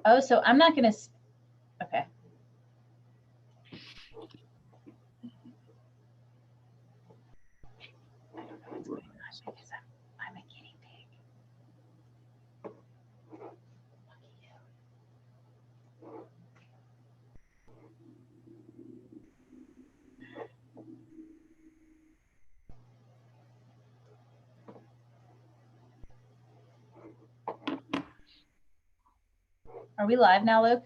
Oh, so I'm not going to, okay. I'm a guinea pig. Are we live now, Luke?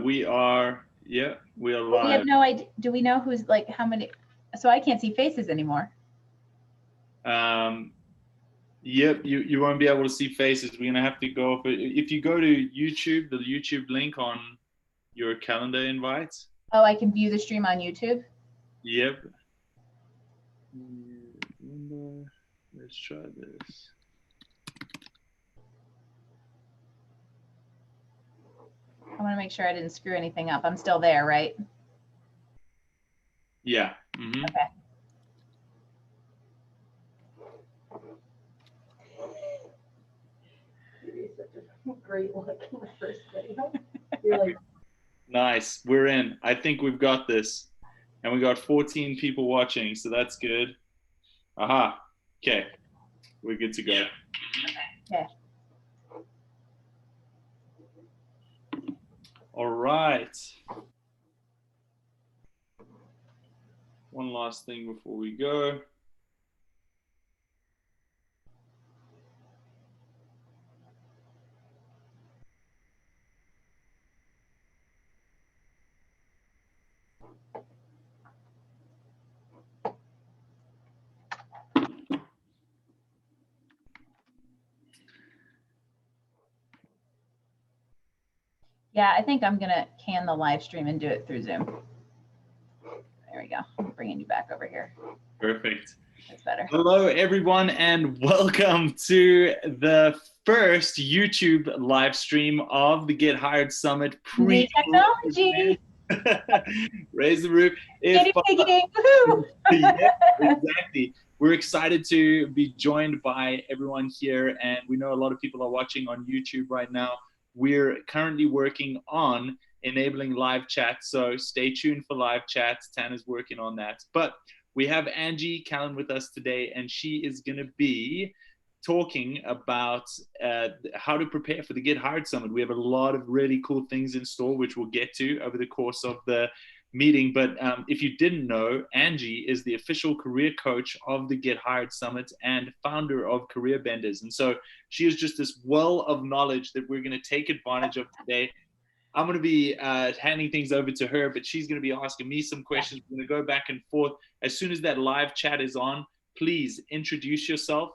We are, yeah, we are We have live. no idea. Do we know who's like how many? So I can't see faces anymore. Yep, you won't be able to see faces. We're gonna have to go off. If you go to YouTube, the YouTube link on your calendar invites. Oh, I can view the stream on YouTube. Yep. Let's try this. I want to make sure I didn't screw anything up. I'm still there, right? Yeah. Mm-hmm. Okay. Great look in the first video. You're like, nice. We're in. I think we've got this. And we got 14 people watching, so that's good. Aha. Okay. We're good to go. Okay. All right. One last thing before we go. Yeah, I think I'm going to can the live stream and do it through Zoom. There we go. I'm bringing you back over here. Perfect. That's better. Hello, everyone, and welcome to the first YouTube live stream of the Get Hired Summit Technology. Raise the roof. Yeah, exactly. We're excited to be joined by everyone here, and we know a lot of people are watching on YouTube right now. We're currently working on enabling live chat, so stay tuned for live chats. Tana's working on that. But we have Angie Callan with us today, and she is going to be talking about how to prepare for the Get Hired Summit. We have a lot of really cool things in store, which we'll get to over the course of the meeting. But if you didn't know, Angie is the official career coach of the Get Hired Summit and founder of Career Benders. And so she is just this well of knowledge that we're going to take advantage of today. I'm going to be handing things over to her, but she's going to be asking me some questions. We're going to go back and forth. As soon as that live chat is on, please introduce yourself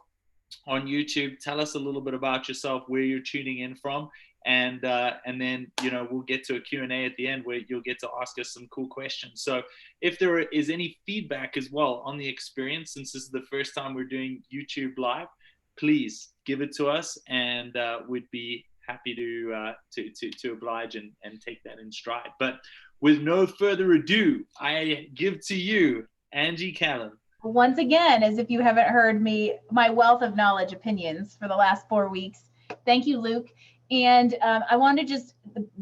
on YouTube. Tell us a little bit about yourself, where you're tuning in from, and then we'll get to a Q&A at the end where you'll get to ask us some cool questions. So if there is any feedback as well on the experience, since this is the first time we're doing YouTube live, please give it to us, and we'd be happy to oblige and take that in stride. But with no further ado, I give to you Angie Callan. Once again, as if you haven't heard me, my wealth of knowledge opinions for the last 4 weeks. Thank you, Luke. And I want to just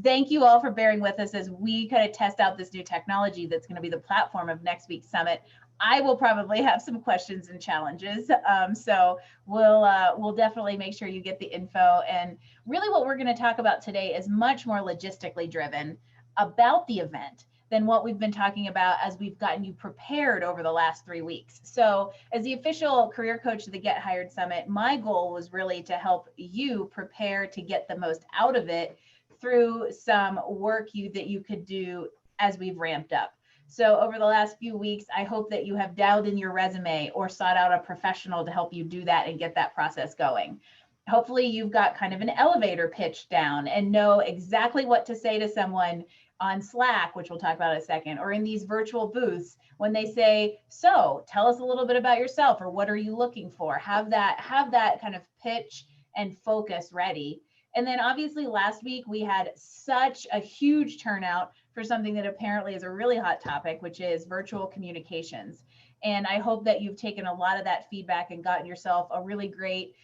thank you all for bearing with us as we kind of test out this new technology that's going to be the platform of next week's summit. I will probably have some questions and challenges. So we'll definitely make sure you get the info. And really what we're going to talk about today is much more logistically driven about the event than what we've been talking about as we've gotten you prepared over the last 3 weeks. So as the official career coach of the Get Hired Summit, my goal was really to help you prepare to get the most out of it through some work that you could do as we've ramped up. So over the last few weeks, I hope that you have dialed in your resume or sought out a professional to help you do that and get that process going. Hopefully you've got kind of an elevator pitch down and know exactly what to say to someone on Slack, which we'll talk about in a second, or in these virtual booths when they say, so tell us a little bit about yourself, or what are you looking for? Have that kind of pitch and focus ready. And then obviously last week we had such a huge turnout for something that apparently is a really hot topic, which is virtual communications. And I hope that you've taken a lot of that feedback and gotten yourself a really great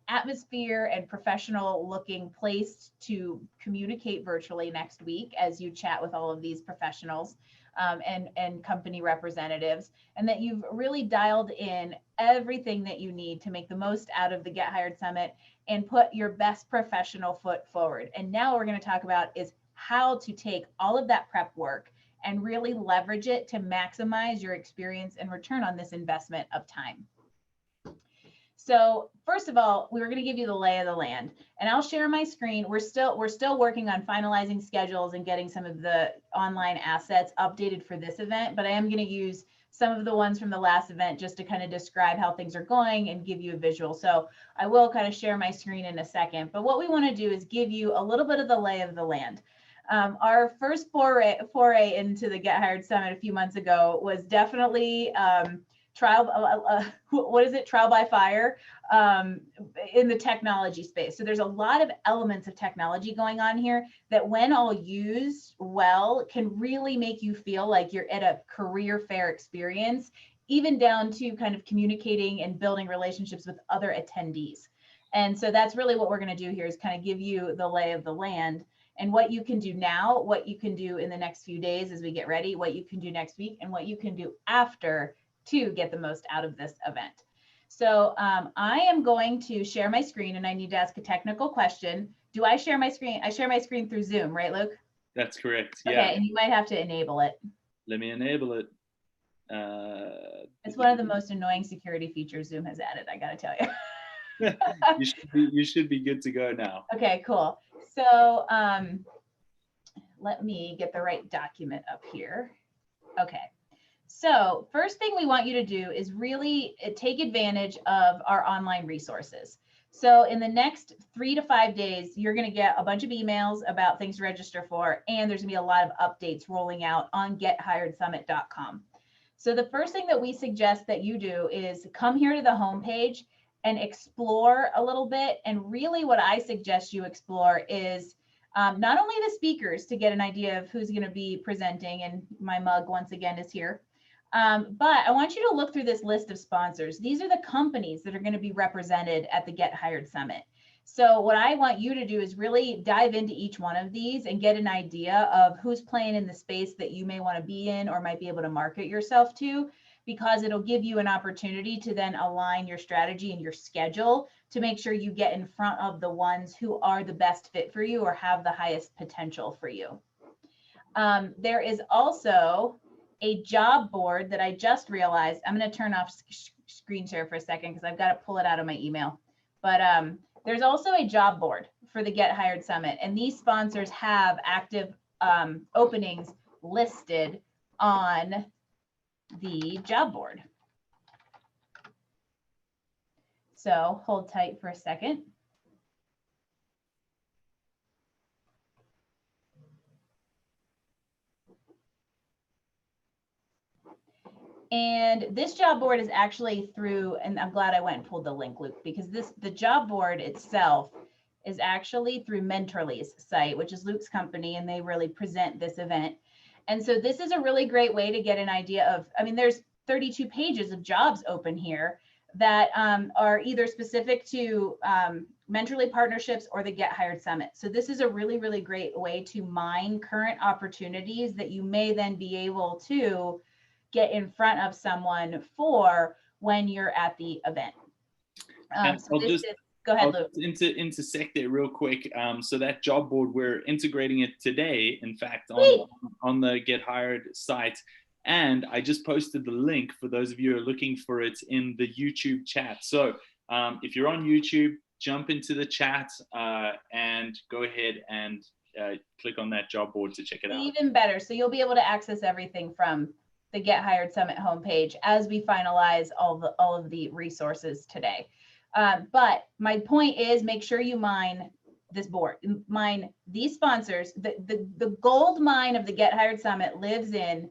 atmosphere and professional looking place to communicate virtually next week as you chat with all of these professionals and company representatives, and that you've really dialed in everything that you need to make the most out of the Get Hired Summit and put your best professional foot forward. And now what we're going to talk about is how to take all of that prep work and really leverage it to maximize your experience and return on this investment of time. So first of all, we were going to give you the lay of the land, and I'll share my screen. We're still working on finalizing schedules and getting some of the online assets updated for this event, but I am going to use some of the ones from the last event just to kind of describe how things are going and give you a visual. So I will kind of share my screen in a second, but what we want to do is give you a little bit of the lay of the land. Our first foray into the Get Hired Summit a few months ago was definitely trial by fire in the technology space. So there's a lot of elements of technology going on here that, when all used well, can really make you feel like you're at a career fair experience, even down to kind of communicating and building relationships with other attendees. And so that's really what we're going to do here, is kind of give you the lay of the land and what you can do now, what you can do in the next few days as we get ready, what you can do next week, and what you can do after to get the most out of this event. So I am going to share my screen, and I need to ask a technical question. Do I share my screen? I share my screen through Zoom, right, Luke? That's correct. Yeah. Okay, and you might have to enable it. Let me enable it. It's one of the most annoying security features Zoom has added, I gotta tell you. You should be good to go now. Okay, cool. So let me get the right document up here. Okay. So first thing we want you to do is really take advantage of our online resources. So in the next 3 to 5 days, you're going to get a bunch of emails about things to register for, and there's going to be a lot of updates rolling out on gethiredsummit.com. So the first thing that we suggest that you do is come here to the homepage and explore a little bit. And really what I suggest you explore is not only the speakers to get an idea of who's going to be presenting, and my mug once again is here, but I want you to look through this list of sponsors. These are the companies that are going to be represented at the Get Hired Summit. So what I want you to do is really dive into each one of these and get an idea of who's playing in the space that you may want to be in or might be able to market yourself to, because it'll give you an opportunity to then align your strategy and your schedule to make sure you get in front of the ones who are the best fit for you or have the highest potential for you. There is also a job board that I just realized. I'm going to turn off screen share for a second because I've got to pull it out of my email. But there's also a job board for the Get Hired Summit, and these sponsors have active openings listed on the job board. So hold tight for a second. And this job board is actually through, and I'm glad I went and pulled the link, Luke, because the job board itself is actually through Mentorly's site, which is Luke's company, and they really present this event. And so this is a really great way to get an idea of, I mean, there's 32 pages of jobs open here that are either specific to Mentorly partnerships or the Get Hired Summit. So this is a really, really great way to mine current opportunities that you may then be able to get in front of someone for when you're at the event. Go ahead, Luke. Intersect there real quick. So that job board, we're integrating it today, in fact, on the Get Hired site. And I just posted the link for those of you who are looking for it in the YouTube chat. So if you're on YouTube, jump into the chat and go ahead and click on that job board to check it out. Even better. So you'll be able to access everything from the Get Hired Summit homepage as we finalize all of the resources today. But my point is, make sure you mine this board, mine these sponsors. The gold mine of the Get Hired Summit lives in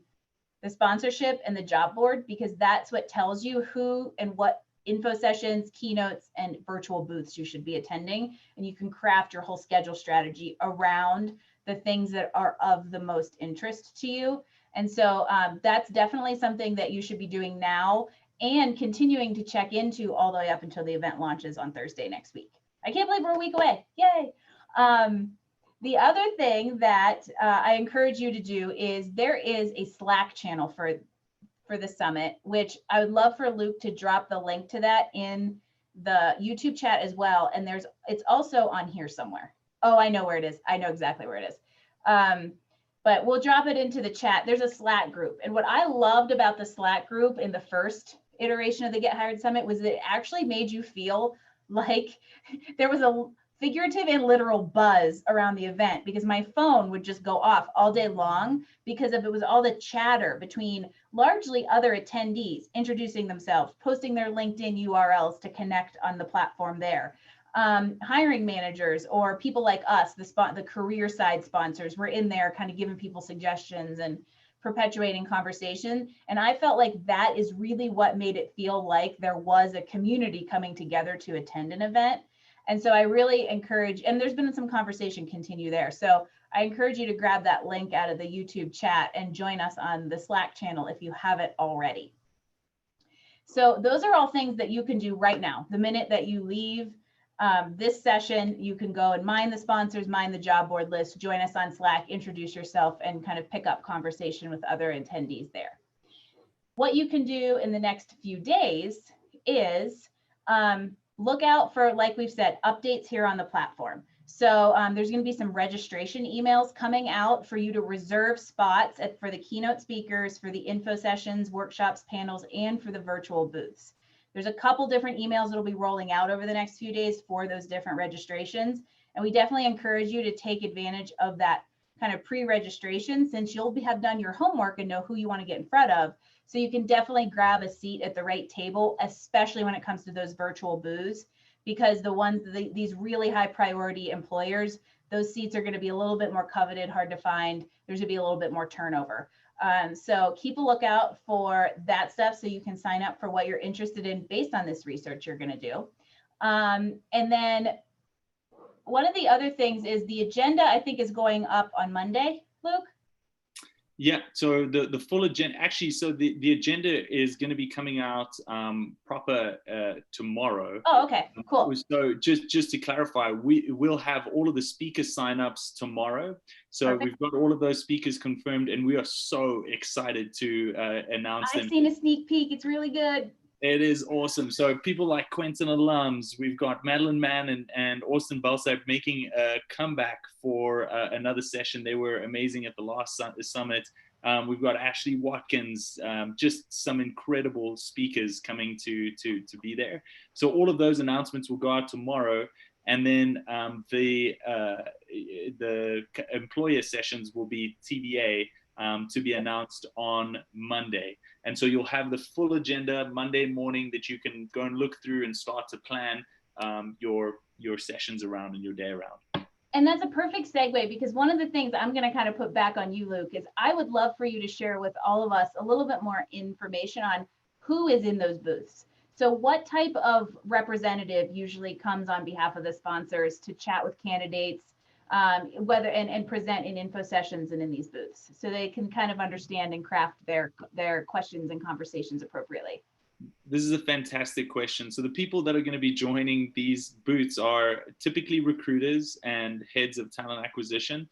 the sponsorship and the job board, because that's what tells you who and what info sessions, keynotes, and virtual booths you should be attending. And you can craft your whole schedule strategy around the things that are of the most interest to you. And so that's definitely something that you should be doing now and continuing to check into all the way up until the event launches on Thursday next week. I can't believe we're a week away. Yay. The other thing that I encourage you to do is there is a Slack channel for the summit, which I would love for Luke to drop the link to that in the YouTube chat as well. And it's also on here somewhere. Oh, I know where it is. I know exactly where it is. But we'll drop it into the chat. There's a Slack group. And what I loved about the Slack group in the first iteration of the Get Hired Summit was that it actually made you feel like there was a figurative and literal buzz around the event, because my phone would just go off all day long because of it was all the chatter between largely other attendees introducing themselves, posting their LinkedIn URLs to connect on the platform there. Hiring managers or people like us, the career side sponsors, were in there kind of giving people suggestions and perpetuating conversation. And I felt like that is really what made it feel like there was a community coming together to attend an event. And so I really encourage, and there's been some conversation continue there. So I encourage you to grab that link out of the YouTube chat and join us on the Slack channel if you haven't already. So those are all things that you can do right now. The minute that you leave this session, you can go and mine the sponsors, mine the job board list, join us on Slack, introduce yourself, and kind of pick up conversation with other attendees there. What you can do in the next few days is look out for, like we've said, updates here on the platform. So there's going to be some registration emails coming out for you to reserve spots for the keynote speakers, for the info sessions, workshops, panels, and for the virtual booths. There's a couple different emails that'll be rolling out over the next few days for those different registrations. And we definitely encourage you to take advantage of that kind of pre-registration, since you'll have done your homework and know who you want to get in front of. So you can definitely grab a seat at the right table, especially when it comes to those virtual booths, because these really high priority employers, those seats are going to be a little bit more coveted, hard to find. There's going to be a little bit more turnover. So keep a lookout for that stuff so you can sign up for what you're interested in based on this research you're going to do. And then one of the other things is the agenda, I think, is going up on Monday, Luke? Yeah, so the full agenda, actually, so the agenda is going to be coming out proper tomorrow. Oh, okay, cool. So just to clarify, we will have all of the speaker signups tomorrow. So Perfect. We've got all of those speakers confirmed, and we are so excited to announce them. I've seen a sneak peek. It's really good. It is awesome. So people like Quentin alums, we've got Madeline Mann and Austin Belsack making a comeback for another session. They were amazing at the last summit. We've got Ashley Watkins, just some incredible speakers coming to be there. So all of those announcements will go out tomorrow. And then the employer sessions will be TBA to be announced on Monday. And so you'll have the full agenda Monday morning that you can go and look through and start to plan your sessions around and your day around. And that's a perfect segue, because one of the things I'm going to kind of put back on you, Luke, is I would love for you to share with all of us a little bit more information on who is in those booths. So what type of representative usually comes on behalf of the sponsors to chat with candidates, whether and present in info sessions and in these booths, so they can kind of understand and craft their questions and conversations appropriately? This is a fantastic question. So the people that are going to be joining these booths are typically recruiters and heads of talent acquisition.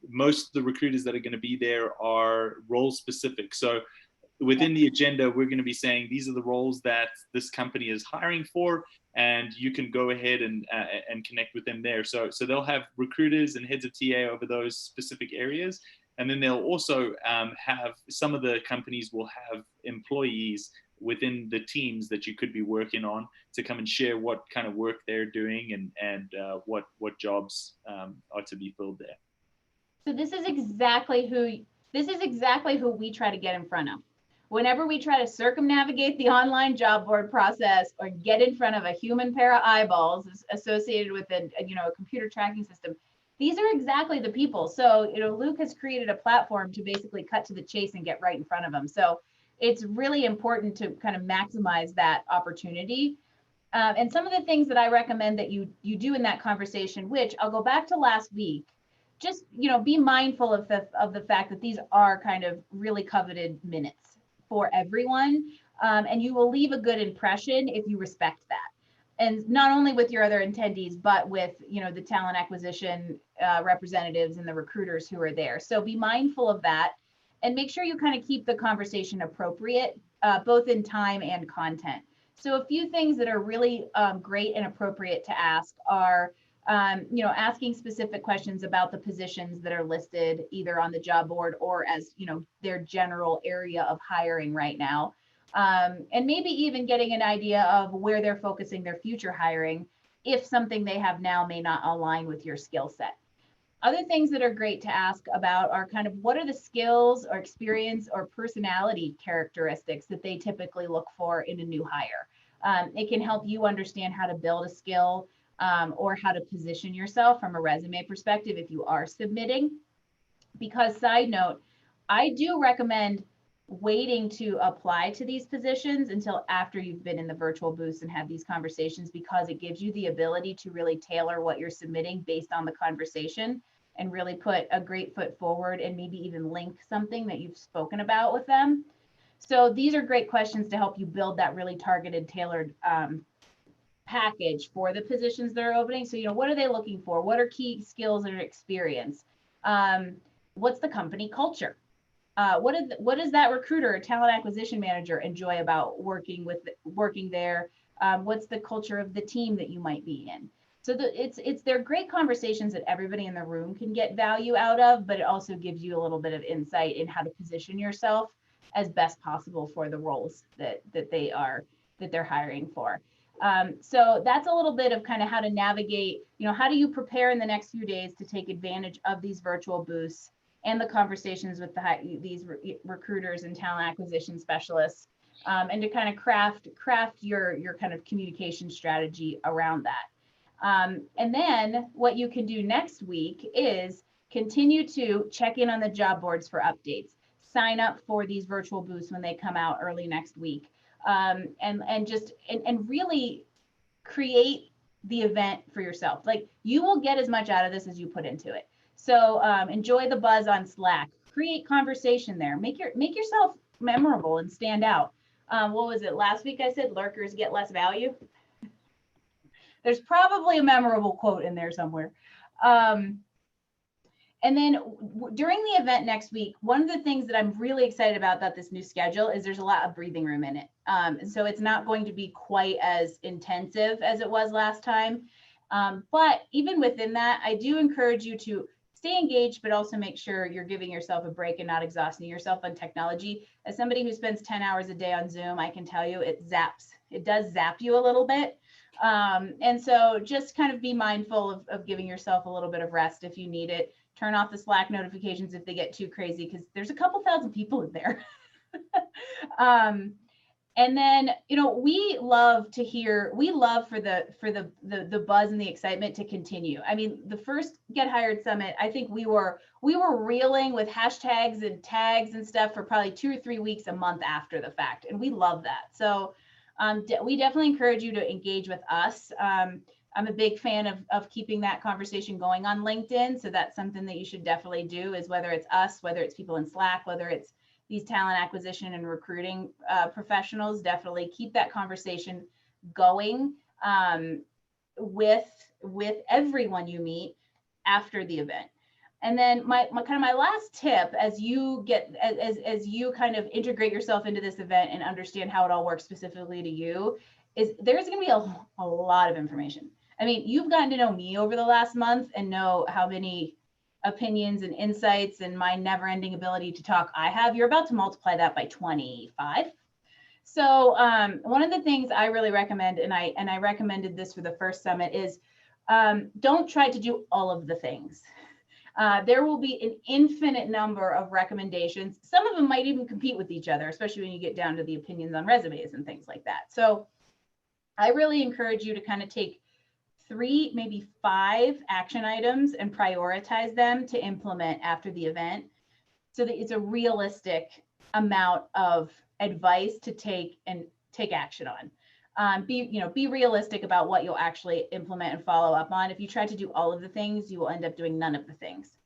Most of the recruiters that are going to be there are role specific. So within the agenda, we're going to be saying these are the roles that this company is hiring for, and you can go ahead and connect with them there. So they'll have recruiters and heads of TA over those specific areas. And then they'll also have, some of the companies will have employees within the teams that you could be working on to come and share what kind of work they're doing and what jobs are to be filled there. So this is exactly who we try to get in front of. Whenever we try to circumnavigate the online job board process or get in front of a human pair of eyeballs associated with a computer tracking system, these are exactly the people. So, Luke has created a platform to basically cut to the chase and get right in front of them. So it's really important to kind of maximize that opportunity. And some of the things that I recommend that you do in that conversation, which I'll go back to last week, just, be mindful of the fact that these are kind of really coveted minutes for everyone. And you will leave a good impression if you respect that. And not only with your other attendees, but with, the talent acquisition representatives and the recruiters who are there. So be mindful of that and make sure you kind of keep the conversation appropriate, both in time and content. So a few things that are really great and appropriate to ask are, asking specific questions about the positions that are listed either on the job board or as, their general area of hiring right now. And maybe even getting an idea of where they're focusing their future hiring if something they have now may not align with your skill set. Other things that are great to ask about are kind of what are the skills or experience or personality characteristics that they typically look for in a new hire. It can help you understand how to build a skill or how to position yourself from a resume perspective if you are submitting. Because side note, I do recommend waiting to apply to these positions until after you've been in the virtual booths and had these conversations, because it gives you the ability to really tailor what you're submitting based on the conversation and really put a great foot forward and maybe even link something that you've spoken about with them. So these are great questions to help you build that really targeted, tailored package for the positions that are opening. So, what are they looking for? What are key skills and experience? What's the company culture? What does that recruiter or talent acquisition manager enjoy about working there? What's the culture of the team that you might be in? So they're great conversations that everybody in the room can get value out of, but it also gives you a little bit of insight in how to position yourself as best possible for the roles that they're hiring for. So that's a little bit of kind of how to navigate, how do you prepare in the next few days to take advantage of these virtual booths and the conversations with these recruiters and talent acquisition specialists, and to kind of craft your kind of communication strategy around that. And then what you can do next week is continue to check in on the job boards for updates. Sign up for these virtual booths when they come out early next week, and really create the event for yourself. Like, you will get as much out of this as you put into it. So enjoy the buzz on Slack, create conversation there, make yourself memorable and stand out. What was it last week? I said lurkers get less value. There's probably a memorable quote in there somewhere. And then during the event next week, one of the things that I'm really excited about this new schedule is there's a lot of breathing room in it. So it's not going to be quite as intensive as it was last time. But even within that, I do encourage you to stay engaged, but also make sure you're giving yourself a break and not exhausting yourself on technology. As somebody who spends 10 hours a day on Zoom, I can tell you it does zap you a little bit. And so just kind of be mindful of giving yourself a little bit of rest if you need it. Turn off the Slack notifications if they get too crazy, because there's a couple thousand people in there. And then, we love for the buzz and the excitement to continue. I mean, the first Get Hired Summit, I think we were reeling with hashtags and tags and stuff for probably 2 or 3 weeks a month after the fact. And we love that. So we definitely encourage you to engage with us. I'm a big fan of keeping that conversation going on LinkedIn. So that's something that you should definitely do, is whether it's us, whether it's people in Slack, whether it's these talent acquisition and recruiting professionals, definitely keep that conversation going with everyone you meet after the event. And then my last tip, as you kind of integrate yourself into this event and understand how it all works specifically to you, is there's going to be a lot of information. I mean, you've gotten to know me over the last month and know how many opinions and insights and my never-ending ability to talk I have. You're about to multiply that by 25. So one of the things I really recommend, and I recommended this for the first summit, is don't try to do all of the things. There will be an infinite number of recommendations. Some of them might even compete with each other, especially when you get down to the opinions on resumes and things like that. So I really encourage you to kind of take 3, maybe 5 action items and prioritize them to implement after the event, so that it's a realistic amount of advice to take action on. Be realistic about what you'll actually implement and follow up on. If you try to do all of the things, you will end up doing none of the things.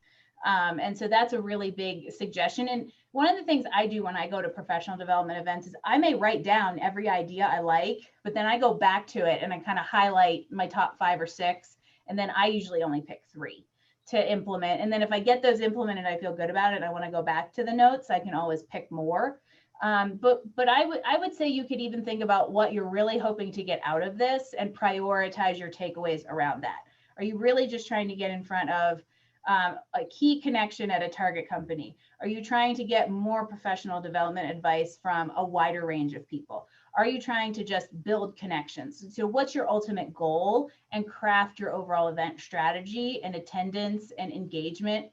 And so that's a really big suggestion. And one of the things I do when I go to professional development events is I may write down every idea I like, but then I go back to it and I kind of highlight my top 5 or 6. And then I usually only pick 3 to implement. And then if I get those implemented, I feel good about it, and I want to go back to the notes, I can always pick more. But I would say you could even think about what you're really hoping to get out of this and prioritize your takeaways around that. Are you really just trying to get in front of a key connection at a target company? Are you trying to get more professional development advice from a wider range of people? Are you trying to just build connections? So what's your ultimate goal, and craft your overall event strategy and attendance and engagement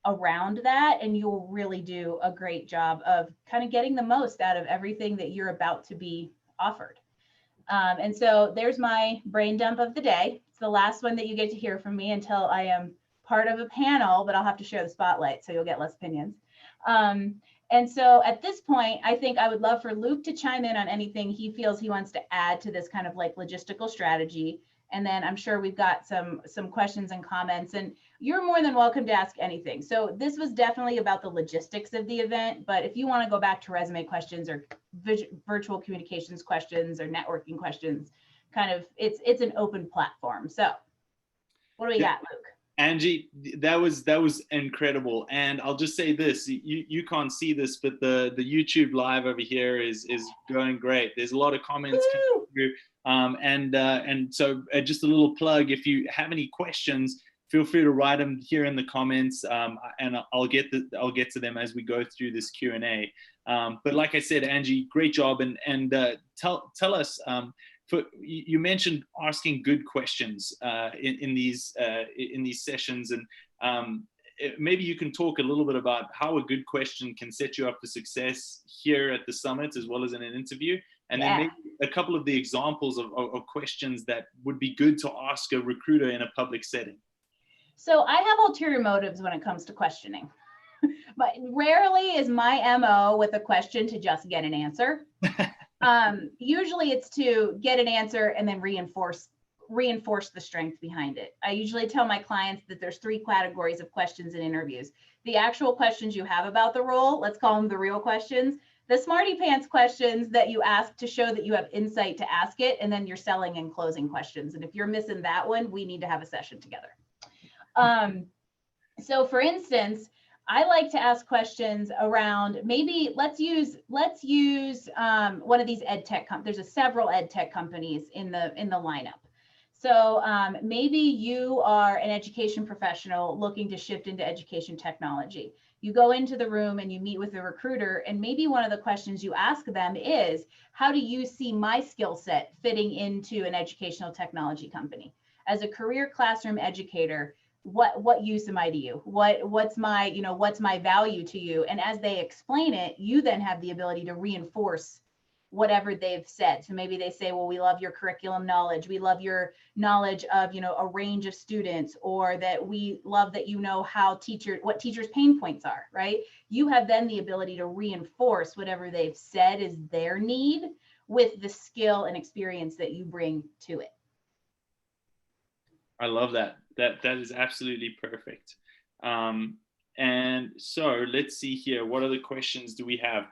around that, and you'll really do a great job of kind of getting the most out of everything that you're about to be offered. And so there's my brain dump of the day. It's the last one that you get to hear from me until I am part of a panel, but I'll have to share the spotlight, so you'll get less opinions. And so at this point, I think I would love for Luke to chime in on anything he feels he wants to add to this kind of like logistical strategy. And then I'm sure we've got some questions and comments, and you're more than welcome to ask anything. So this was definitely about the logistics of the event, but if you want to go back to resume questions or virtual communications questions or networking questions, kind of it's an open platform. So what do we got, Luke? Angie, that was incredible. And I'll just say this, you can't see this, but the YouTube live over here is going great. There's a lot of comments coming through. And so just a little plug, if you have any questions, feel free to write them here in the comments, and I'll get to them as we go through this Q&A. But like I said, Angie, great job. And tell us, you mentioned asking good questions in these sessions, and maybe you can talk a little bit about how a good question can set you up for success here at the summit as well as in an interview, and then maybe a couple of the examples of questions that would be good to ask a recruiter in a public setting. So I have ulterior motives when it comes to questioning, but rarely is my MO with a question to just get an answer. Usually it's to get an answer and then reinforce the strength behind it. I usually tell my clients that there's 3 categories of questions in interviews. The actual questions you have about the role, let's call them the real questions. The smarty pants questions that you ask to show that you have insight to ask it, and then your selling and closing questions. And if you're missing that one, we need to have a session together. So for instance, I like to ask questions around, maybe let's use one of these ed tech there's several ed tech companies in the lineup. So maybe you are an education professional looking to shift into education technology. You go into the room and you meet with the recruiter, and maybe one of the questions you ask them is, how do you see my skill set fitting into an educational technology company? As a career classroom educator, what use am I to you? What's my value to you? And as they explain it, you then have the ability to reinforce whatever they've said. So maybe they say, well, we love your curriculum knowledge. We love your knowledge of, a range of students, or that we love that what teachers' pain points are, right? You have then the ability to reinforce whatever they've said is their need with the skill and experience that you bring to it. I love that. That is absolutely perfect. And so let's see here. What other questions do we have?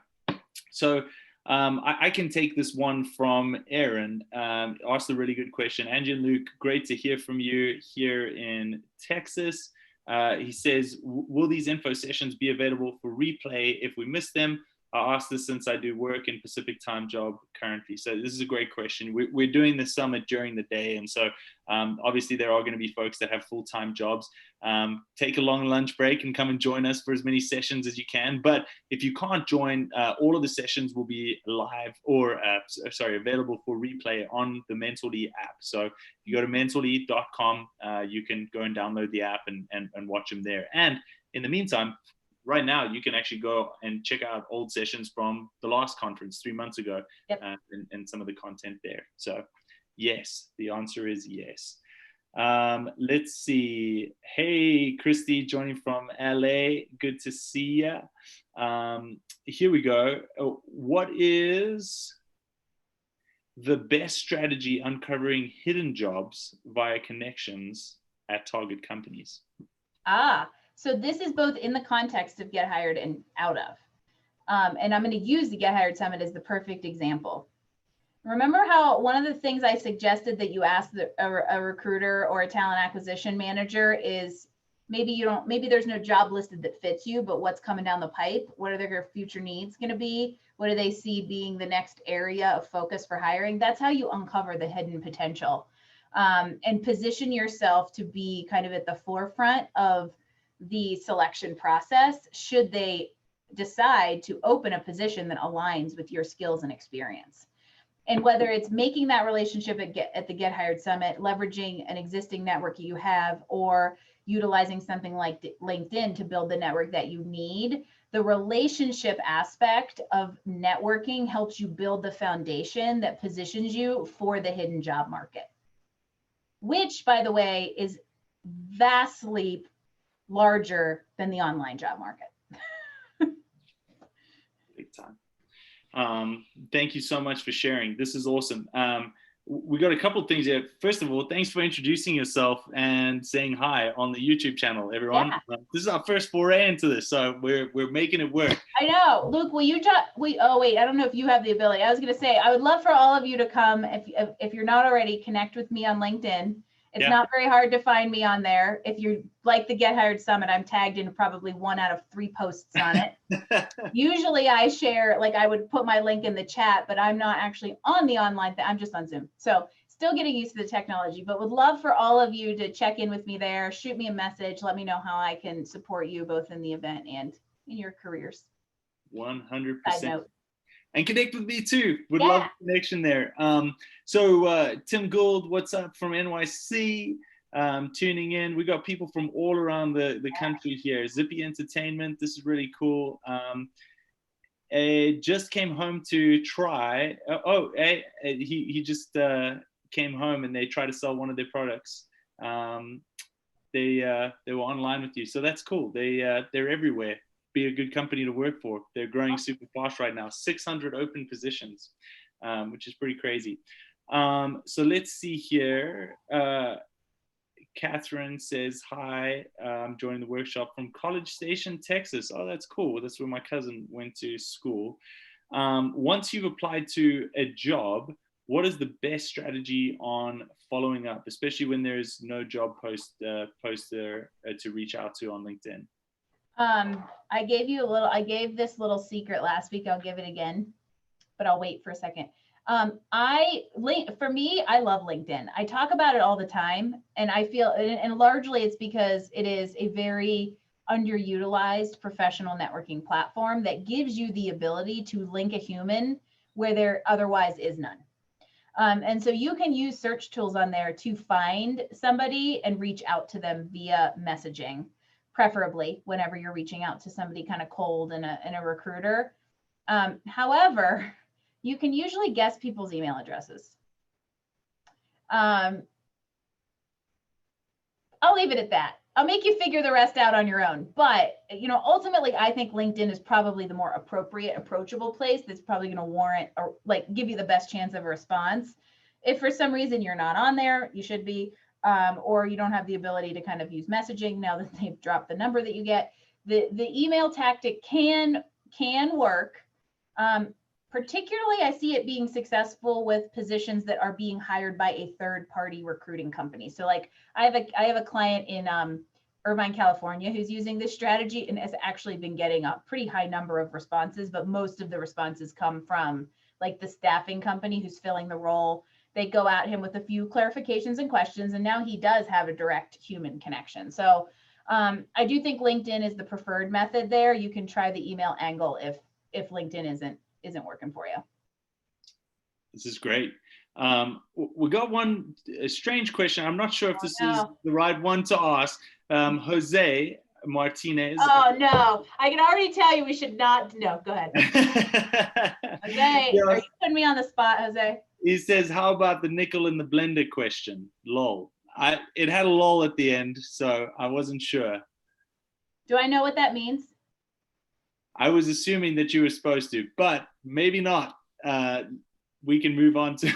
So I can take this one from Aaron. Asked a really good question. Angie and Luke, great to hear from you here in Texas. He says, will these info sessions be available for replay if we miss them? I asked this since I do work in Pacific time job currently. So this is a great question. We're doing the summit during the day. And so obviously there are going to be folks that have full-time jobs. Take a long lunch break and come and join us for as many sessions as you can. But if you can't join, all of the sessions will be live or available for replay on the Mentally app. So if you go to mentally.com, you can go and download the app and watch them there. And in the meantime, right now, you can actually go and check out old sessions from the last conference 3 months ago. Yep. And some of the content there. So yes, the answer is yes. Let's see. Hey, Christy, joining from LA. Good to see you. Here we go. What is the best strategy uncovering hidden jobs via connections at target companies? So this is both in the context of Get Hired and out of. And I'm going to use the Get Hired Summit as the perfect example. Remember how one of the things I suggested that you ask a recruiter or a talent acquisition manager is maybe there's no job listed that fits you, but what's coming down the pipe? What are their future needs going to be? What do they see being the next area of focus for hiring? That's how you uncover the hidden potential, and position yourself to be kind of at the forefront of the selection process should they decide to open a position that aligns with your skills and experience. And whether it's making that relationship at the Get Hired Summit, leveraging an existing network you have, or utilizing something like LinkedIn to build the network that you need, the relationship aspect of networking helps you build the foundation that positions you for the hidden job market, which, by the way, is vastly larger than the online job market. Big time. Thank you so much for sharing. This is awesome. We got a couple of things here. First of all, thanks for introducing yourself and saying hi on the YouTube channel, everyone. Yeah. This is our first foray into this, so we're making it work. I know, Luke. Will you oh wait, I don't know if you have the ability. I was going to say I would love for all of you to come if you're not already, connect with me on LinkedIn. It's not very hard to find me on there. If you like the Get Hired Summit, I'm tagged in probably 1 out of 3 posts on it. Usually I share, like I would put my link in the chat, but I'm not actually on the online thing. I'm just on Zoom. So still getting used to the technology, but would love for all of you to check in with me there. Shoot me a message. Let me know how I can support you both in the event and in your careers. 100%. Side note. And connect with me too. Would love the connection there. So Tim Gould, what's up from NYC? Tuning in. We got people from all around the country here. Zippy Entertainment, this is really cool. Just came home to try. He just came home and they tried to sell one of their products. They were online with you, so that's cool. They're everywhere. Be a good company to work for. They're growing super fast right now. 600 open positions, which is pretty crazy. So let's see here. Catherine says, hi, I'm joining the workshop from College Station, Texas. Oh, that's cool. That's where my cousin went to school. Once you've applied to a job, what is the best strategy on following up, especially when there's no job post there to reach out to on LinkedIn? I gave this little secret last week. I'll give it again, but I'll wait for a second. For me, I love LinkedIn. I talk about it all the time, and I feel, and largely it's because it is a very underutilized professional networking platform that gives you the ability to link a human where there otherwise is none. And so you can use search tools on there to find somebody and reach out to them via messaging, preferably whenever you're reaching out to somebody kind of cold and a recruiter. However, you can usually guess people's email addresses. I'll leave it at that. I'll make you figure the rest out on your own. But, ultimately, I think LinkedIn is probably the more appropriate, approachable place that's probably going to warrant or give you the best chance of a response. If for some reason you're not on there, you should be, or you don't have the ability to kind of use messaging now that they've dropped the number that you get. The email tactic can work. Particularly, I see it being successful with positions that are being hired by a third-party recruiting company. So, I have a client in Irvine, California, who's using this strategy and has actually been getting a pretty high number of responses. But most of the responses come from the staffing company who's filling the role. They go at him with a few clarifications and questions, and now he does have a direct human connection. So, I do think LinkedIn is the preferred method there. You can try the email angle if LinkedIn isn't working for you. This is great. We got a strange question. I'm not sure if this is the right one to ask. Jose Martinez. Oh, no. I can already tell you we should not. No, go ahead. Jose, yes. Are you putting me on the spot, Jose? He says, how about the nickel in the blender question? Lol. It had a lol at the end, so I wasn't sure. Do I know what that means? I was assuming that you were supposed to, but maybe not. We can move on to.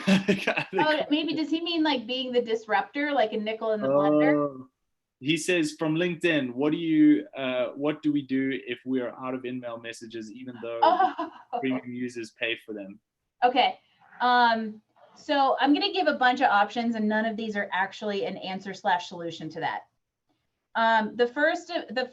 Maybe does he mean being the disruptor, like a nickel in the blender? He says from LinkedIn, what do we do if we are out of InMail messages, even though Oh, premium users pay for them? okay. So I'm going to give a bunch of options, and none of these are actually an answer/solution to that. The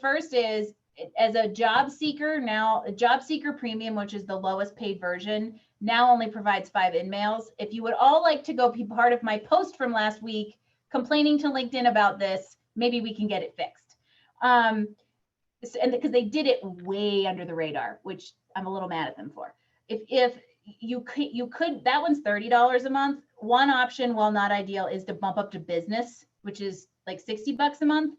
first is, as a job seeker, now a job seeker premium, which is the lowest paid version, now only provides 5 InMails. If you would all like to go be part of my post from last week complaining to LinkedIn about this, maybe we can get it fixed. And because they did it way under the radar, which I'm a little mad at them for. If you could, that one's $30 a month. One option, while not ideal, is to bump up to business, which is like $60 a month.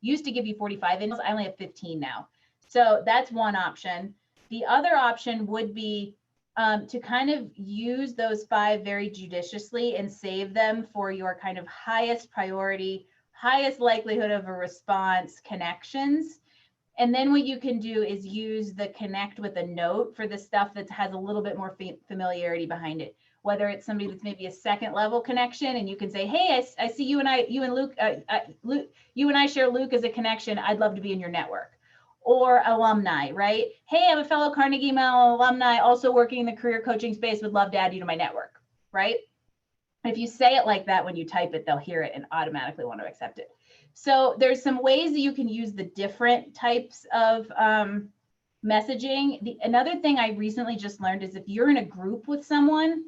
Used to give you 45 InMails. I only have 15 now. So that's one option. The other option would be to kind of use those 5 very judiciously and save them for your kind of highest priority, highest likelihood of a response connections. And then what you can do is use the connect with a note for the stuff that has a little bit more familiarity behind it. Whether it's somebody that's maybe a second level connection, and you can say, hey, I see you and Luke, you and I share Luke as a connection. I'd love to be in your network. Or alumni, right? Hey, I'm a fellow Carnegie Mellon alumni, also working in the career coaching space, would love to add you to my network, right? If you say it like that, when you type it, they'll hear it and automatically want to accept it. So there's some ways that you can use the different types of messaging. Another thing I recently just learned is if you're in a group with someone,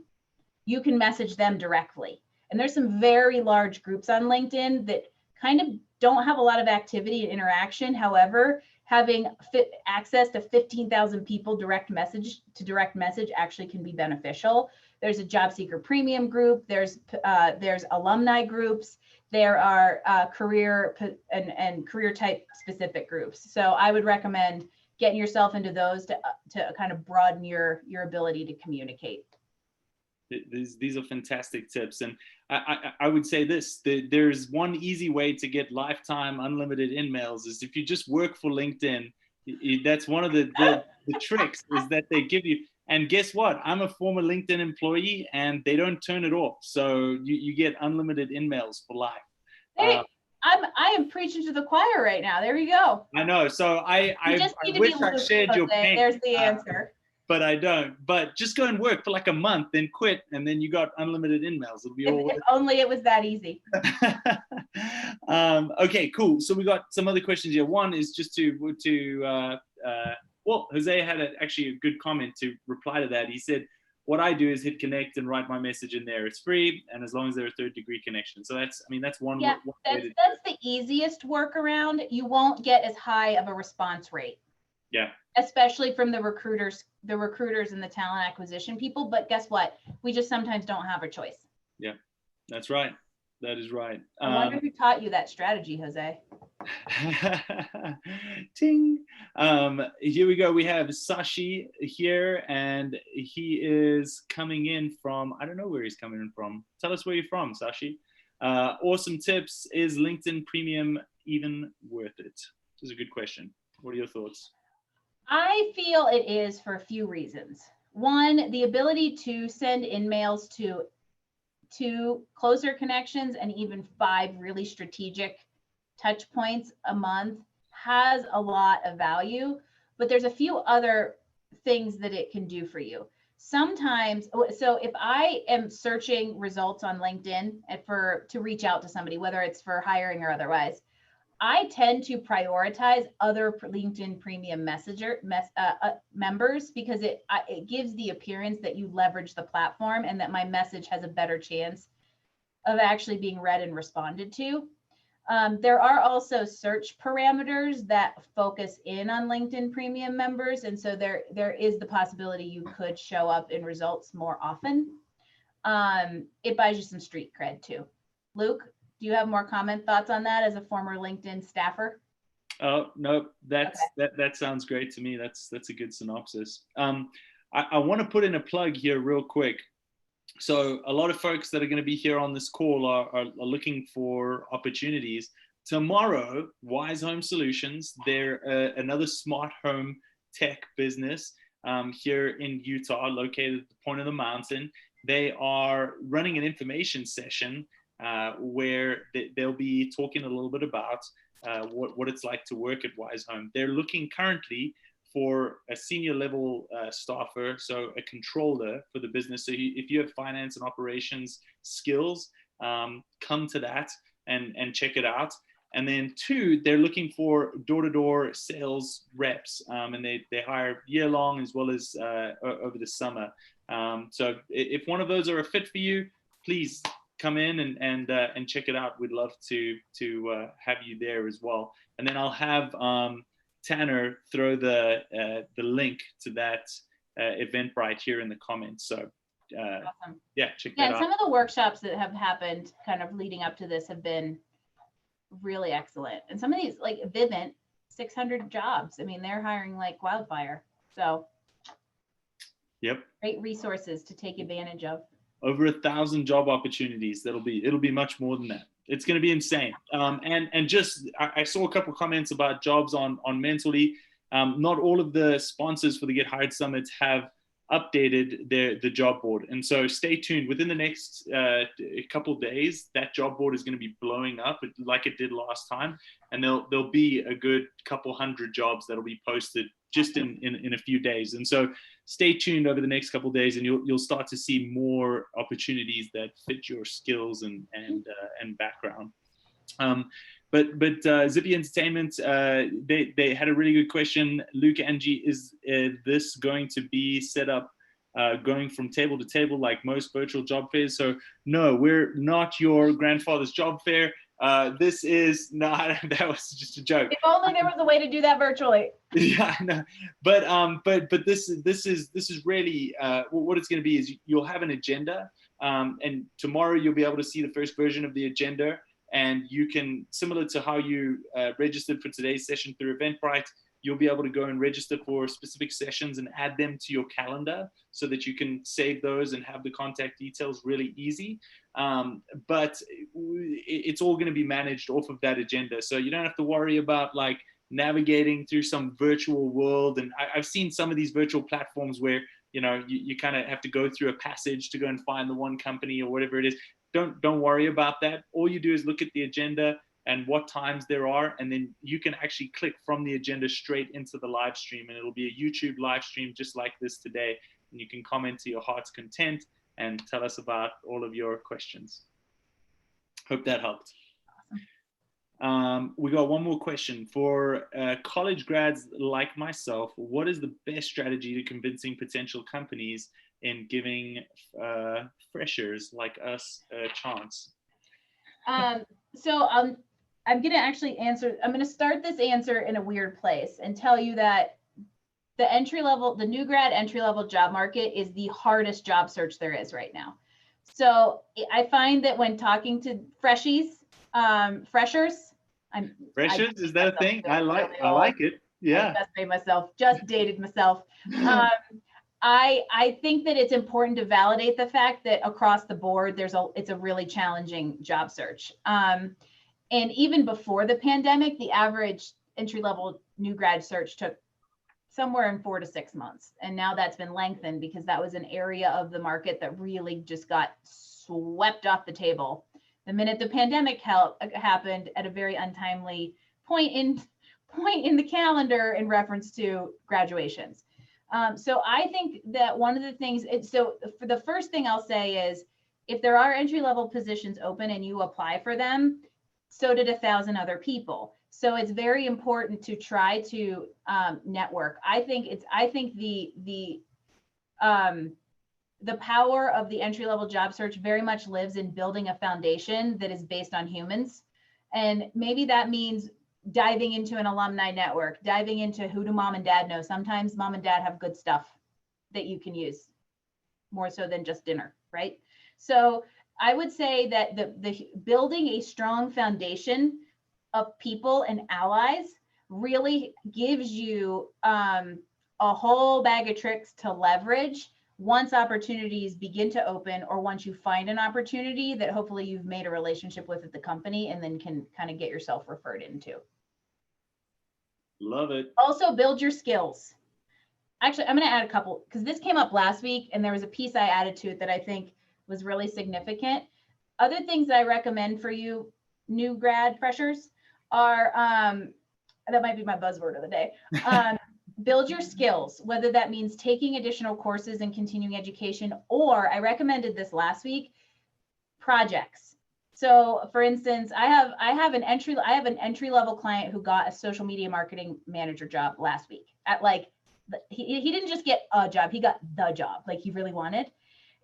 you can message them directly. And there's some very large groups on LinkedIn that kind of don't have a lot of activity and interaction. However, having access to 15,000 people direct message actually can be beneficial. There's a job seeker premium group. There's alumni groups. There are career and career type specific groups. So I would recommend getting yourself into those to kind of broaden your ability to communicate. These are fantastic tips. And I would say this, there's one easy way to get lifetime unlimited InMails is if you just work for LinkedIn. That's one of the tricks is that they give you, and guess what? I'm a former LinkedIn employee and they don't turn it off. So you get unlimited InMails for life. Hey, I am preaching to the choir right now. There you go. I know. So I wish I shared your pain. There's the answer. But I don't. But just go and work for like a month, then quit, and then you got unlimited InMails. It'll be all. If only it was that easy. Okay, cool. So we got some other questions here. One is just well, Jose had actually a good comment to reply to that. He said, what I do is hit connect and write my message in there. It's free, and as long as they're a third-degree connection. So that's one. Yeah, that's the easiest workaround. You won't get as high of a response rate. Yeah. Especially from the recruiters and the talent acquisition people. But guess what? We just sometimes don't have a choice. Yeah, that's right. That is right. I wonder who taught you that strategy, Jose. Ting. Here we go. We have Sashi here, and he is coming in from, I don't know where he's coming in from. Tell us where you're from, Sashi. Awesome tips. Is LinkedIn Premium even worth it? This is a good question. What are your thoughts? I feel it is for a few reasons. One, the ability to send InMails to 2 closer connections and even 5 really strategic touch points a month has a lot of value, but there's a few other things that it can do for you. Sometimes, so if I am searching results on LinkedIn to reach out to somebody, whether it's for hiring or otherwise, I tend to prioritize other LinkedIn Premium members because it gives the appearance that you leverage the platform and that my message has a better chance of actually being read and responded to. There are also search parameters that focus in on LinkedIn Premium members, and so there is the possibility you could show up in results more often. It buys you some street cred too. Luke, do you have more thoughts on that as a former LinkedIn staffer? Oh, no, that sounds great to me. That's a good synopsis. I want to put in a plug here real quick. So a lot of folks that are going to be here on this call are looking for opportunities. Tomorrow, Wise Home Solutions, they're another smart home tech business here in Utah, located at the point of the mountain. They are running an information session where they'll be talking a little bit about what it's like to work at Wise Home. They're looking currently for a senior level staffer, so a controller for the business. So if you have finance and operations skills, come to that and check it out. And then 2, they're looking for door-to-door sales reps, and they hire year long as well as over the summer. So if one of those are a fit for you, please come in and check it out. We'd love to have you there as well. And then I'll have Tanner throw the link to that Eventbrite here in the comments. So Awesome. yeah, check that Yeah, out. some of the workshops that have happened kind of leading up to this have been really excellent. And some of these, like Vivint, 600 jobs. I mean, they're hiring like wildfire. So Yep. great resources to take advantage of. Over 1,000 job opportunities. It'll be much more than that. It's going to be insane. And just I saw a couple of comments about jobs on Mentally. Not all of the sponsors for the Get Hired Summit have updated the job board, and so stay tuned. Within the next couple of days, that job board is going to be blowing up like it did last time, and there'll be a good couple hundred jobs that'll be posted just in a few days. And so stay tuned over the next couple of days, and you'll start to see more opportunities that fit your skills and background. But Zippy Entertainment, they had a really good question. Luke, Angie, is this going to be set up going from table to table like most virtual job fairs? So no, we're not your grandfather's job fair. This is not, that was just a joke. If only there was a way to do that virtually. Yeah, no, but this is really what it's going to be is you'll have an agenda, and tomorrow you'll be able to see the first version of the agenda. And you can, similar to how you registered for today's session through Eventbrite, you'll be able to go and register for specific sessions and add them to your calendar so that you can save those and have the contact details really easy. But it's all going to be managed off of that agenda. So you don't have to worry about like navigating through some virtual world. And I've seen some of these virtual platforms where, you know, you kind of have to go through a passage to go and find the one company or whatever it is. Don't worry about that. All you do is look at the agenda and what times there are, and then you can actually click from the agenda straight into the live stream, and it'll be a YouTube live stream just like this today, and you can comment to your heart's content and tell us about all of your questions. Hope that helped. We got one more question. For college grads like myself, what is the best strategy to convincing potential companies in giving freshers like us a chance? So I'm going to actually answer, I'm going to start this answer in a weird place and tell you that the new grad entry level job market is the hardest job search there is right now. So I find that when talking to freshers, Is that a thing? I like it. Yeah. Just dated myself. I think that it's important to validate the fact that across the board, it's a really challenging job search. And even before the pandemic, the average entry-level new grad search took somewhere in 4 to 6 months. And now that's been lengthened because that was an area of the market that really just got swept off the table the minute the pandemic happened at a very untimely point in the calendar in reference to graduations. So I think that one of the things, so for the first thing I'll say is, if there are entry-level positions open and you apply for them, so did 1,000 other people. So it's very important to try to network. I think the power of the entry-level job search very much lives in building a foundation that is based on humans. And maybe that means diving into an alumni network, diving into who do mom and dad know. Sometimes mom and dad have good stuff that you can use more so than just dinner, right? So I would say that the building a strong foundation of people and allies really gives you a whole bag of tricks to leverage once opportunities begin to open, or once you find an opportunity that hopefully you've made a relationship with at the company and then can kind of get yourself referred into. Love it. Also build your skills. Actually, I'm going to add a couple because this came up last week and there was a piece I added to it that I think was really significant. other things that I recommend for you, new grad freshers, are that might be my buzzword of the day. Build your skills, whether that means taking additional courses and continuing education, or I recommended this last week, projects. So for instance, I have an entry level client who got a social media marketing manager job last week at like, he didn't just get a job, he got the job like he really wanted.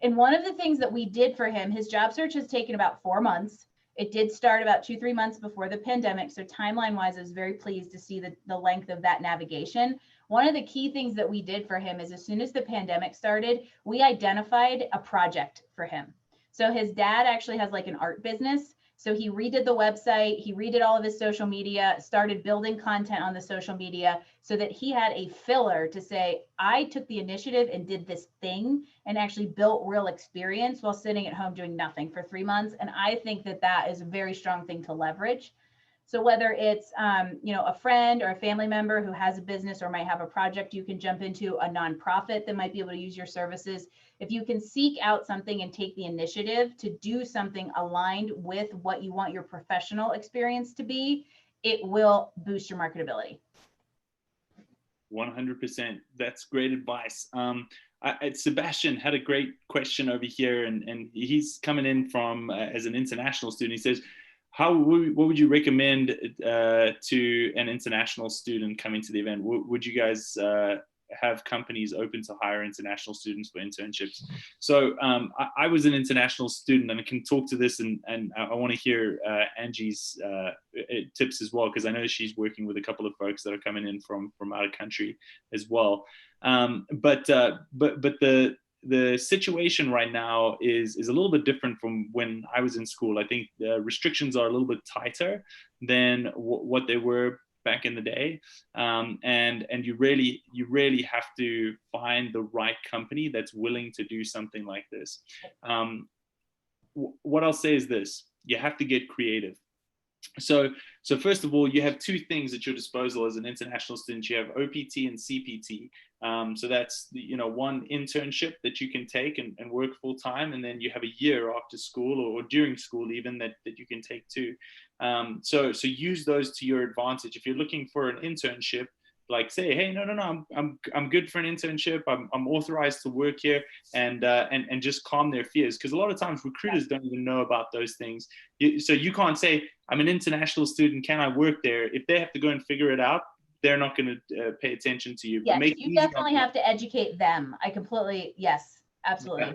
And one of the things that we did for him, his job search has taken about 4 months. It did start about 2-3 months before the pandemic. So timeline wise, I was very pleased to see the length of that navigation. One of the key things that we did for him is as soon as the pandemic started, we identified a project for him. So his dad actually has like an art business. So he redid the website, he redid all of his social media, started building content on the social media so that he had a filler to say, I took the initiative and did this thing and actually built real experience while sitting at home doing nothing for 3 months. And I think that that is a very strong thing to leverage. So whether it's a friend or a family member who has a business or might have a project you can jump into, a nonprofit that might be able to use your services, if you can seek out something and take the initiative to do something aligned with what you want your professional experience to be, it will boost your marketability. 100%. That's great advice. Sebastian had a great question over here, and he's coming in from as an international student. He says, what would you recommend to an international student coming to the event? Would you guys have companies open to hire international students for internships? So I was an international student, and I can talk to this, and I want to hear Angie's tips as well, because I know she's working with a couple of folks that are coming in from out of country as well. But the situation right now is a little bit different from when I was in school. I think the restrictions are a little bit tighter than what they were back in the day, and you really have to find the right company that's willing to do something like this. What I'll say is this: you have to get creative. So first of all, you have two things at your disposal as an international student. You have OPT and CPT. So that's one internship that you can take and work full time, and then you have a year after school or during school even that you can take too. So use those to your advantage. If you're looking for an internship, like say, hey, no, I'm good for an internship. I'm authorized to work here, and just calm their fears, because a lot of times recruiters don't even know about those things. So you can't say, I'm an international student, can I work there? If they have to go and figure it out, they're not going to pay attention to you. Yes, you definitely have to educate them. Yes, absolutely. Yeah.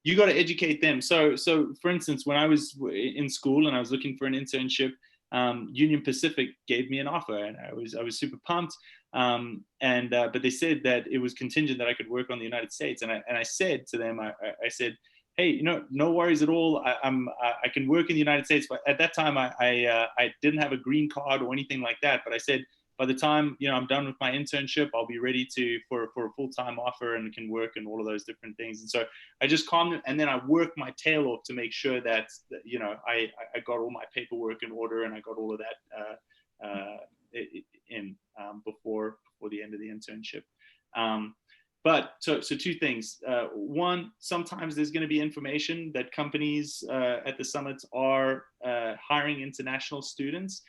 You got to educate them. So for instance, when I was in school and I was looking for an internship, Union Pacific gave me an offer, and I was super pumped. But they said that it was contingent that I could work on the United States, and I said to them, I said, hey, no worries at all. I can work in the United States. But at that time, I didn't have a green card or anything like that. But I said, by the time I'm done with my internship, I'll be ready for a full-time offer and can work and all of those different things. And so I just calmed them, and then I worked my tail off to make sure that I got all my paperwork in order, and I got all of that in before the end of the internship. But so two things. One, sometimes there's going to be information that companies at the summits are hiring international students.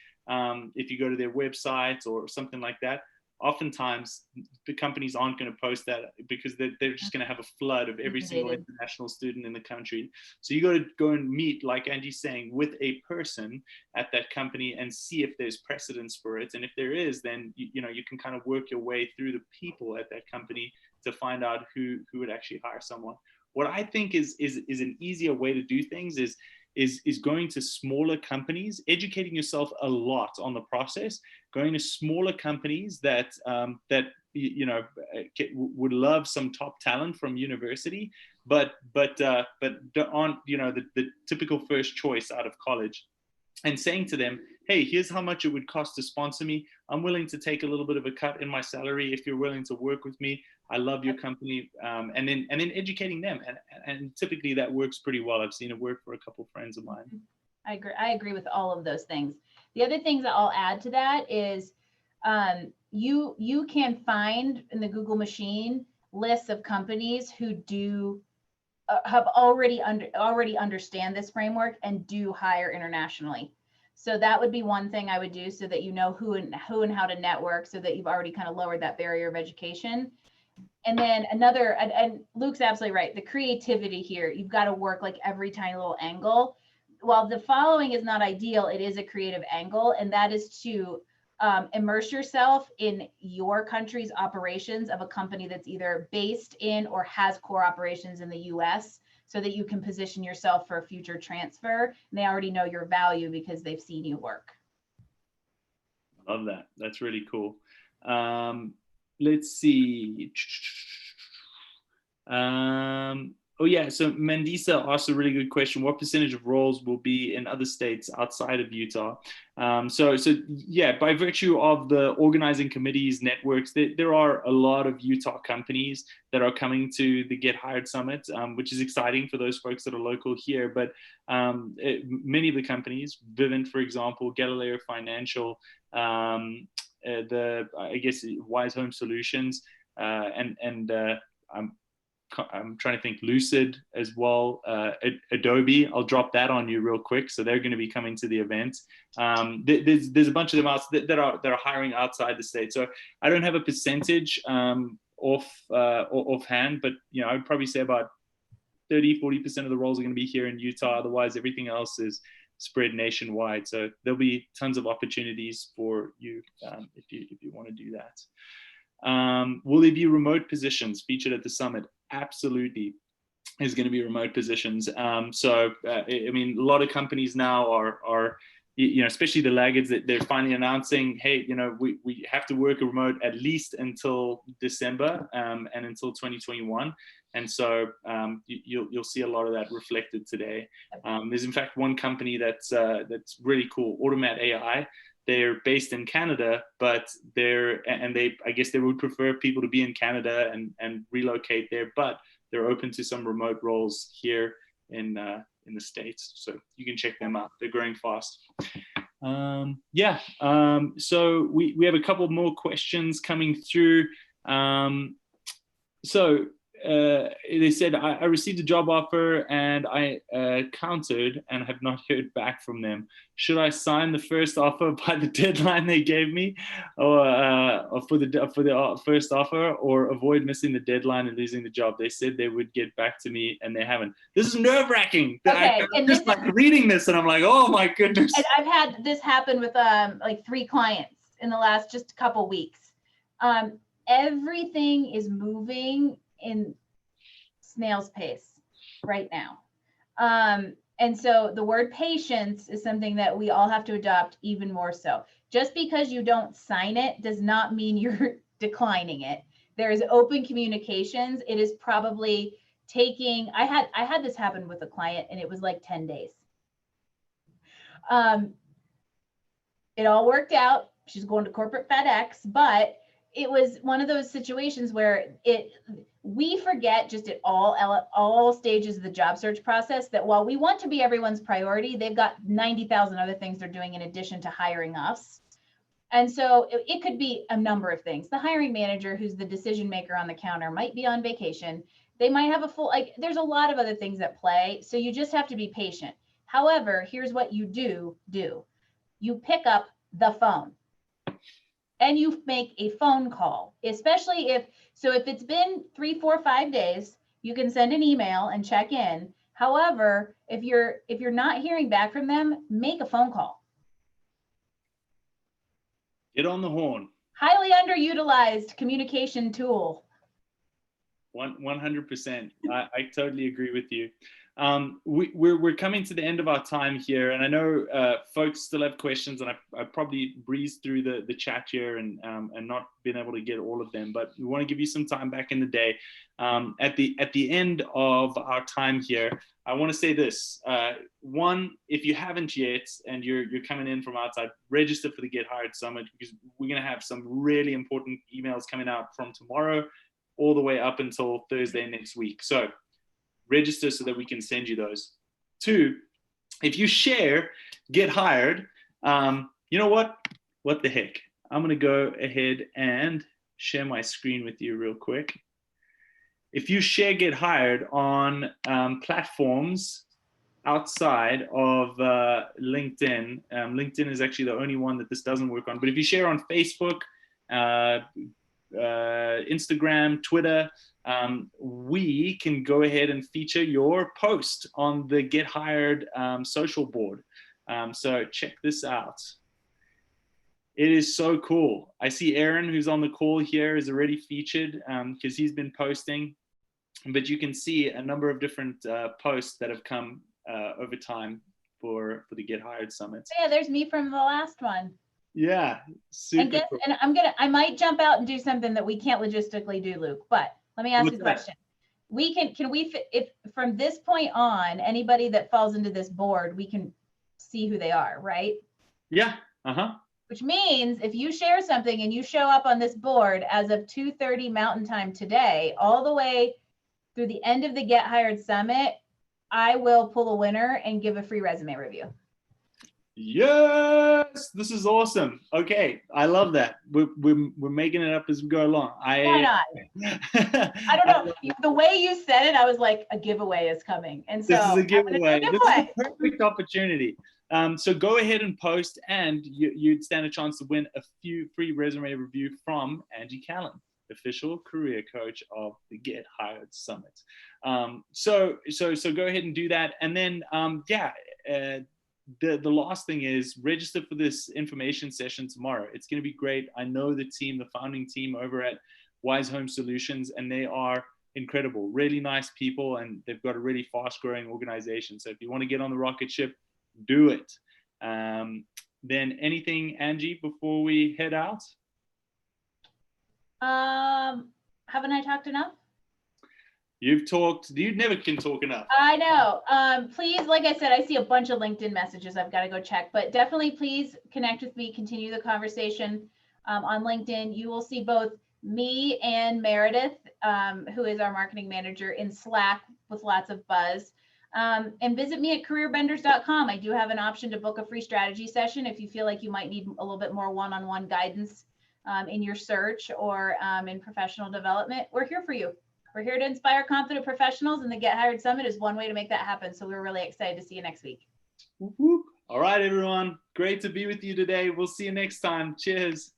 If you go to their website or something like that, oftentimes the companies aren't going to post that because they're just going to have a flood of every single international student in the country. So you got to go and meet, like Angie's saying, with a person at that company and see if there's precedence for it. And if there is, then you can kind of work your way through the people at that company to find out who would actually hire someone. What I think is an easier way to do things is going to smaller companies, educating yourself a lot on the process, going to smaller companies that would love some top talent from university, but aren't the typical first choice out of college, and saying to them, hey, here's how much it would cost to sponsor me. I'm willing to take a little bit of a cut in my salary if you're willing to work with me. I love your company, and then educating them, and typically that works pretty well. I've seen it work for a couple of friends of mine. I agree with all of those things. The other things that I'll add to that is you can find in the Google machine lists of companies who do have already understand this framework and do hire internationally. So that would be one thing I would do, so that you know who and how to network, so that you've already kind of lowered that barrier of education. And then another, and Luke's absolutely right, the creativity here, you've got to work like every tiny little angle. While the following is not ideal, it is a creative angle, and that is to immerse yourself in your country's operations of a company that's either based in or has core operations in the US, so that you can position yourself for a future transfer. And they already know your value because they've seen you work. Love that. That's really cool. Let's see. Oh yeah, so Mandisa asked a really good question. What percentage of roles will be in other states outside of Utah? So yeah, by virtue of the organizing committees, networks, there are a lot of Utah companies that are coming to the Get Hired Summit, which is exciting for those folks that are local here. But many of the companies, Vivint, for example, Galileo Financial, I guess Wise Home Solutions, I'm trying to think, Lucid as well, Adobe. I'll drop that on you real quick. So they're going to be coming to the event. There's a bunch of them out that are hiring outside the state. So I don't have a percentage offhand, but I would probably say about 30-40% of the roles are going to be here in Utah. Otherwise, everything else is spread nationwide. So there'll be tons of opportunities for you if you want to do that. Will there be remote positions featured at the summit? Absolutely, there's going to be remote positions. I mean, a lot of companies now are especially the laggards, that they're finally announcing, hey, we have to work remote at least until December and until 2021. And so you'll see a lot of that reflected today. There's in fact one company that's really cool, Automat AI. They're based in Canada, but I guess they would prefer people to be in Canada and relocate there, but they're open to some remote roles here in the States. So you can check them out. They're growing fast. So we have a couple more questions coming through. They said, I received a job offer and I countered and have not heard back from them. Should I sign the first offer by the deadline they gave me, or for the first offer, or avoid missing the deadline and losing the job? They said they would get back to me and they haven't. This is nerve-wracking. Okay, I'm just reading this and I'm like, oh my goodness. And I've had this happen with like 3 clients in the last just a couple weeks. Everything is moving in snail's pace right now. And so the word patience is something that we all have to adopt even more so. Just because you don't sign it does not mean you're declining it. There is open communications. It is probably taking, I had this happen with a client and it was like 10 days. It all worked out. She's going to corporate FedEx, but it was one of those situations where we forget just at all stages of the job search process that while we want to be everyone's priority, they've got 90,000 other things they're doing in addition to hiring us. And so it could be a number of things. The hiring manager, who's the decision maker on the counter, might be on vacation. They might have there's a lot of other things at play. So you just have to be patient. However, here's what you do. You pick up the phone. And you make a phone call, especially if it's been 3, 4, 5 days, you can send an email and check in. However, if you're not hearing back from them, make a phone call. Get on the horn. Highly underutilized communication tool. 100%. I totally agree with you. We're coming to the end of our time here, and I know folks still have questions, and I probably breezed through the chat here and not been able to get all of them, but we want to give you some time back in the day. At the end of our time here, I want to say this. One, if you haven't yet and you're coming in from outside, register for the Get Hired Summit, because we're going to have some really important emails coming out from tomorrow all the way up until Thursday next week. So register so that we can send you those. 2, if you share Get Hired, you know what? What the heck? I'm going to go ahead and share my screen with you real quick. if you share Get Hired on platforms outside of LinkedIn, LinkedIn is actually the only one that this doesn't work on. But if you share on Facebook, Instagram, Twitter, we can go ahead and feature your post on the Get Hired social board. So check this out. It is so cool. I see Aaron, who's on the call here, is already featured because he's been posting. But you can see a number of different posts that have come over time for the Get Hired Summit. Yeah, there's me from the last one. Yeah, super cool. And I might jump out and do something that we can't logistically do, Luke, but let me ask you a question. If from this point on, anybody that falls into this board, we can see who they are, right? Yeah, Which means if you share something and you show up on this board as of 2:30 Mountain Time today, all the way through the end of the Get Hired Summit, I will pull a winner and give a free resume review. Yes, this is awesome. Okay, I love that. We're making it up as we go along. Why not? I don't know. The way you said it, I was like, a giveaway is coming. And so this is a giveaway. This is a perfect opportunity. So go ahead and post, and you'd stand a chance to win a few free resume review from Angie Callan, official career coach of the Get Hired Summit. So go ahead and do that. And then, the last thing is register for this information session tomorrow. It's going to be great. I know the team, the founding team over at Wise Home Solutions, and they are incredible, really nice people, and they've got a really fast growing organization. So if you want to get on the rocket ship, do it. Then anything, Angie, before we head out? Haven't I talked enough? You've talked, you never can talk enough. I know. Please, like I said, I see a bunch of LinkedIn messages I've got to go check, but definitely please connect with me, continue the conversation on LinkedIn. You will see both me and Meredith, who is our marketing manager, in Slack with lots of buzz. And visit me at careerbenders.com. I do have an option to book a free strategy session if you feel like you might need a little bit more one-on-one guidance in your search or in professional development. We're here for you. We're here to inspire confident professionals, and the Get Hired Summit is one way to make that happen. So we're really excited to see you next week. All right, everyone. Great to be with you today. We'll see you next time. Cheers.